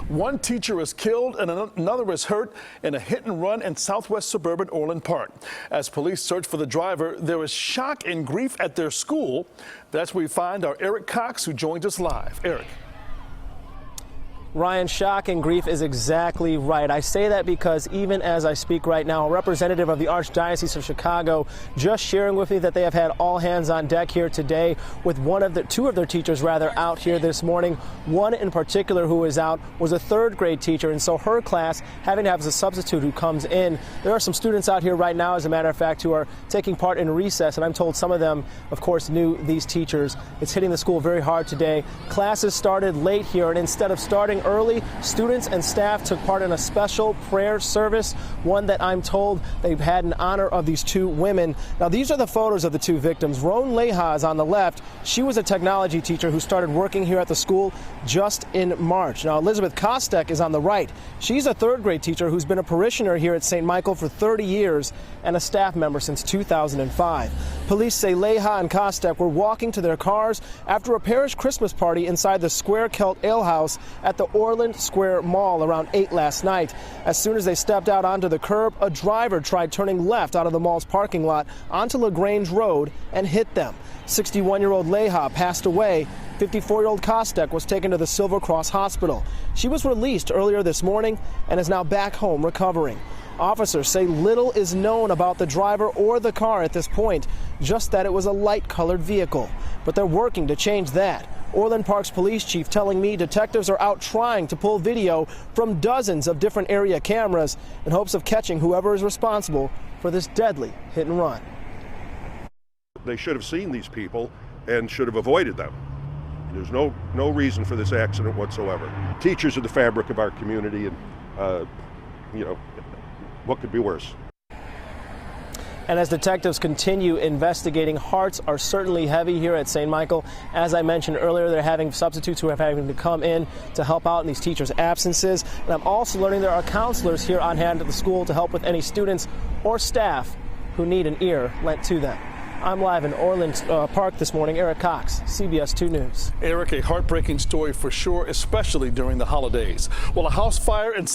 One teacher is killed and another is hurt in a hit and run in southwest suburban Orland Park. As police search for the driver, there is shock and grief at their school. That's where we find our Eric Cox, who joins us live. Eric. Ryan, shock and grief is exactly right. I say that because even as I speak right now, a representative of the Archdiocese of Chicago just sharing with me that they have had all hands on deck here today with two of their teachers out here this morning. One in particular who is out was a third grade teacher, and so her class having to have a substitute who comes in. There are some students out here right now, as a matter of fact, who are taking part in recess, and I'm told some of them, of course, knew these teachers. It's hitting the school very hard today. Classes started late here, and instead of starting early, students and staff took part in a special prayer service, one that I'm told they've had in honor of these two women. Now, these are the photos of the two victims. Roan Leha is on the left. She was a technology teacher who started working here at the school just in March. Now, Elizabeth Kostek is on the right. She's a third grade teacher who's been a parishioner here at St. Michael for 30 years and a staff member since 2005. Police say Leha and Kostek were walking to their cars after a parish Christmas party inside the Square Celt Ale House at the Orland Square Mall around 8 last night. As soon as they stepped out onto the curb, a driver tried turning left out of the mall's parking lot onto LaGrange Road and hit them. 61-year-old Leha passed away. 54-year-old Kostek was taken to the Silver Cross Hospital. She was released earlier this morning and is now back home recovering. Officers say little is known about the driver or the car at this point, just that it was a light-colored vehicle. But they're working to change that. Orland Park's police chief telling me detectives are out trying to pull video from dozens of different area cameras in hopes of catching whoever is responsible for this deadly hit and run. They should have seen these people and should have avoided them. There's no reason for this accident whatsoever. Teachers are the fabric of our community, and what could be worse? And as detectives continue investigating, hearts are certainly heavy here at St. Michael. As I mentioned earlier, they're having substitutes who are having to come in to help out in these teachers' absences. And I'm also learning there are counselors here on hand at the school to help with any students or staff who need an ear lent to them. I'm live in Orland Park this morning. Eric Cox, CBS 2 News. Eric, a heartbreaking story for sure, especially during the holidays. Well, a house fire in